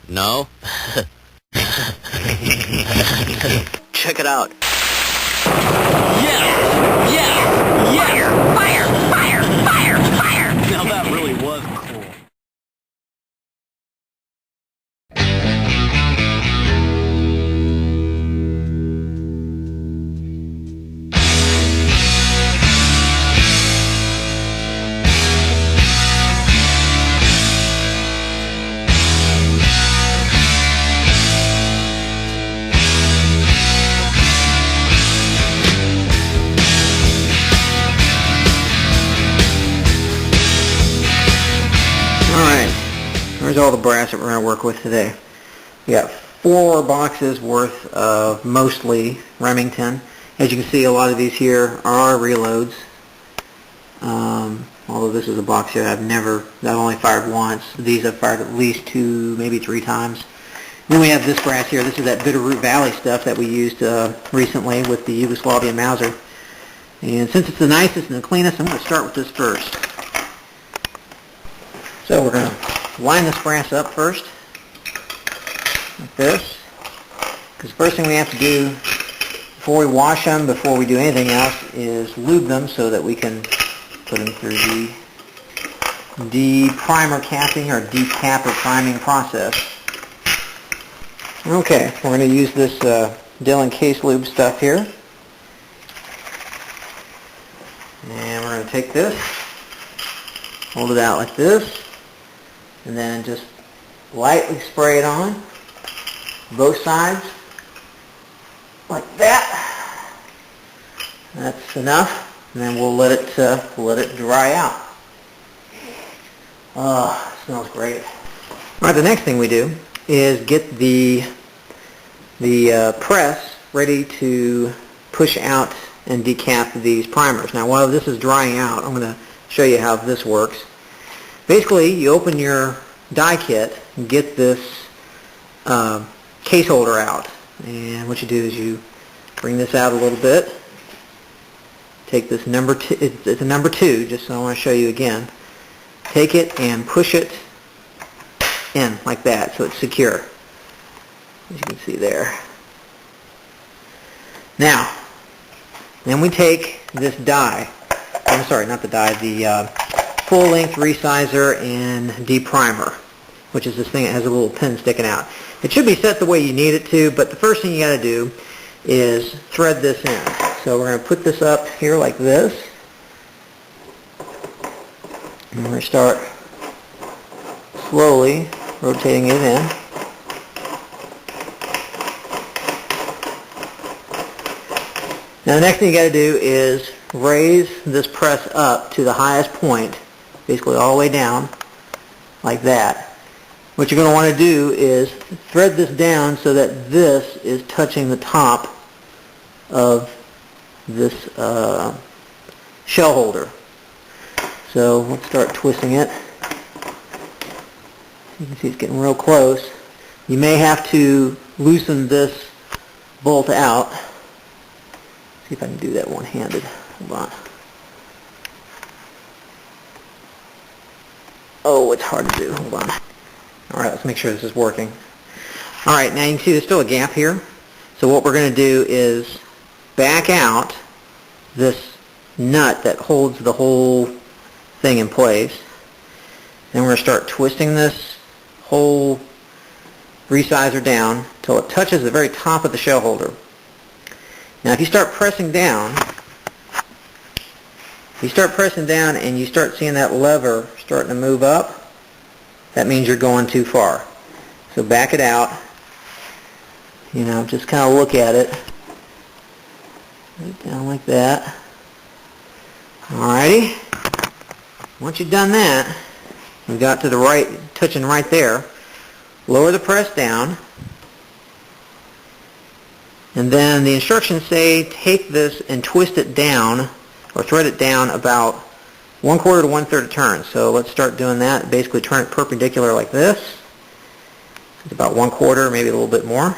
No? Check it out. Yeah! Yeah! Yeah! Fire! Fire! Fire! Fire! Fire! Now that really was cool. Here's all the brass that we're going to work with today. We got 4 boxes worth of mostly Remington. As you can see, a lot of these here are reloads. Although this is a box here I've only fired once. These I've fired at least 2, maybe 3 times. Then we have this brass here. This is that Bitterroot Valley stuff that we used recently with the Yugoslavian Mauser. And since it's the nicest and the cleanest, I'm going to start with this first. So we're going to line this brass up first, like this, because the first thing we have to do before we wash them, before we do anything else, is lube them so that we can put them through the de-primer capping or decapper priming process. Okay, we're going to use this Dillon Case Lube stuff here, and we're going to take this, hold it out like this, and then just lightly spray it on both sides like that. That's enough, and then we'll let it dry out. Oh, it smells great. All right, the next thing we do is get the press ready to push out and decap these primers. Now, while this is drying out, I'm going to show you how this works. Basically, you open your die kit and get this case holder out. And what you do is you bring this out a little bit. Take this number 2, it's a number 2, just so I want to show you again. Take it and push it in like that so it's secure. As you can see there. Now, then we take this die, I'm sorry, not the die, the full-length resizer and deprimer, which is this thing that has a little pin sticking out. It should be set the way you need it to, but the first thing you got to do is thread this in. So we're going to put this up here like this, and we're going to start slowly rotating it in. Now the next thing you got to do is raise this press up to the highest point, basically all the way down, like that. What you're going to want to do is thread this down so that this is touching the top of this shell holder. So let's start twisting it. You can see it's getting real close. You may have to loosen this bolt out. See if I can do that one-handed. Hold on. Oh, it's hard to do. Hold on. Alright, let's make sure this is working. Alright, now you can see there's still a gap here. So what we're going to do is back out this nut that holds the whole thing in place. Then we're going to start twisting this whole resizer down until it touches the very top of the shell holder. Now if you start pressing down, and you start seeing that lever starting to move up, that means you're going too far. So back it out, just kind of look at it. Right down like that. Alrighty. Once you've done that, we got to the right, touching right there, lower the press down, and then the instructions say take this and twist it down, or thread it down about 1/4 to 1/3 a turn. So let's start doing that. Basically turn it perpendicular like this. It's about 1/4, maybe a little bit more.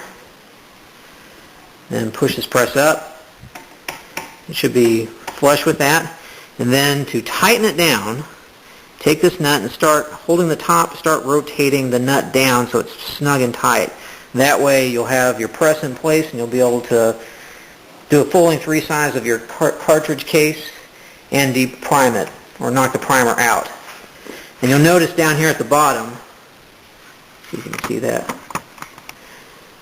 Then push this press up. It should be flush with that. And then to tighten it down, take this nut and start holding the top, start rotating the nut down so it's snug and tight. That way you'll have your press in place and you'll be able to do a full-length resize of your cartridge case and deprime it, or knock the primer out. And you'll notice down here at the bottom, see if you can see that,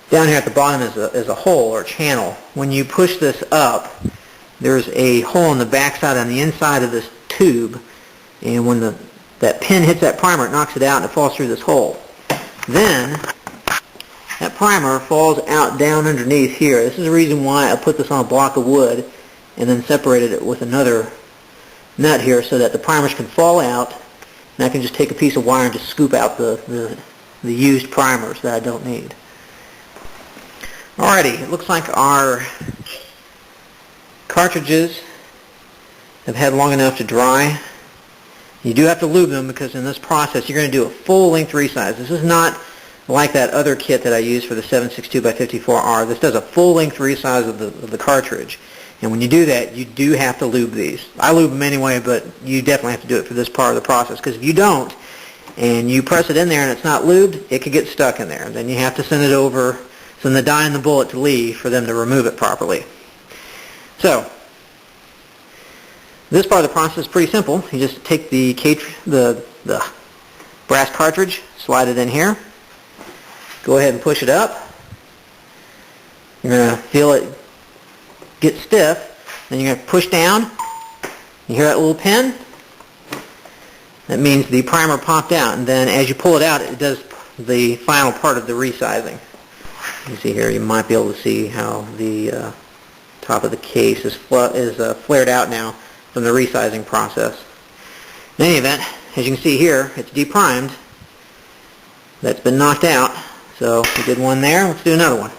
down here at the bottom is a hole or channel. When you push this up, there's a hole in the backside on the inside of this tube, and when that pin hits that primer, it knocks it out and it falls through this hole. Then that primer falls out down underneath here. This is the reason why I put this on a block of wood and then separated it with another nut here so that the primers can fall out, and I can just take a piece of wire and just scoop out the used primers that I don't need. Alrighty, it looks like our cartridges have had long enough to dry. You do have to lube them because in this process you're going to do a full-length resize. This is not like that other kit that I use for the 762x54R. This does a full-length resize of the cartridge. And when you do that, you do have to lube these. I lube them anyway, but you definitely have to do it for this part of the process, because if you don't, and you press it in there and it's not lubed, it could get stuck in there. Then you have to send it over, send the die and the bullet to Lee for them to remove it properly. So, this part of the process is pretty simple. You just take the brass cartridge, slide it in here, go ahead and push it up. You're going to feel it get stiff, then you're going to push down. You hear that little pin? That means the primer popped out, and then as you pull it out, it does the final part of the resizing. You see here, you might be able to see how the top of the case is flared out now from the resizing process. In any event, as you can see here, it's deprimed. That's been knocked out. So we did one there, let's do another one.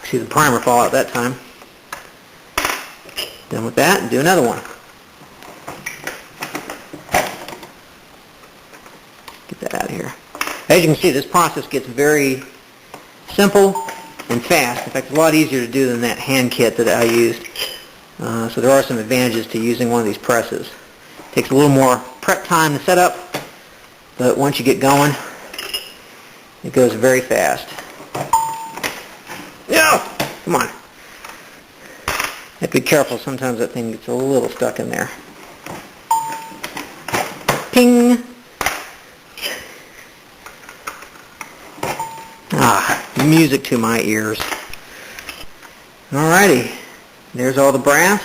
See the primer fall out that time. Done with that, and do another one. Get that out of here. As you can see, this process gets very simple and fast. In fact, it's a lot easier to do than that hand kit that I used. So there are some advantages to using one of these presses. It takes a little more prep time to set up, but once you get going, it goes very fast. No! Come on. Have to be careful. Sometimes that thing gets a little stuck in there. Ping! Music to my ears. Alrighty. There's all the brass.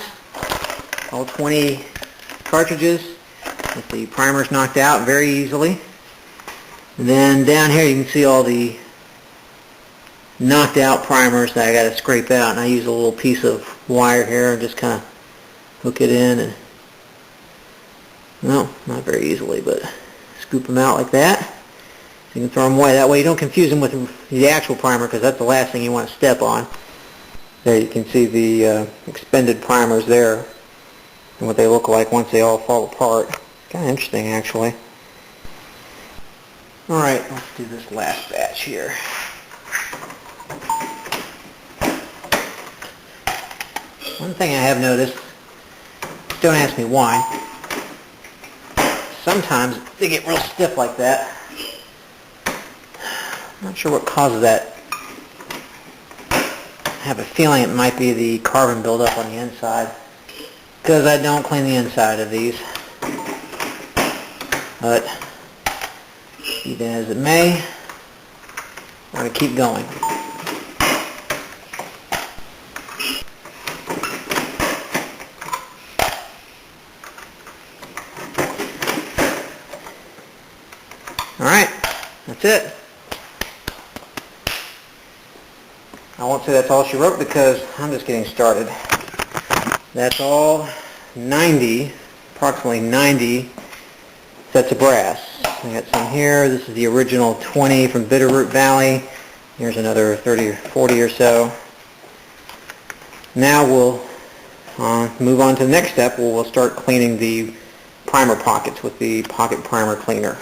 All 20 cartridges with the primers knocked out very easily. And then down here you can see all the knocked out primers that I got to scrape out, and I use a little piece of wire here and just kind of hook it in, and well, not very easily, but scoop them out like that. So you can throw them away. That way you don't confuse them with the actual primer, because that's the last thing you want to step on. There you can see the expended primers there and what they look like once they all fall apart. Kind of interesting, actually. Alright, let's do this last batch here. One thing I have noticed, don't ask me why, sometimes they get real stiff like that. I'm not sure what causes that. I have a feeling it might be the carbon buildup on the inside, because I don't clean the inside of these. But even as it may, I'm going to keep going. Alright, that's it. I won't say that's all she wrote because I'm just getting started. That's all 90, approximately 90 sets of brass. I got some here. This is the original 20 from Bitterroot Valley. Here's another 30 or 40 or so. Now we'll move on to the next step where we'll start cleaning the primer pockets with the pocket primer cleaner.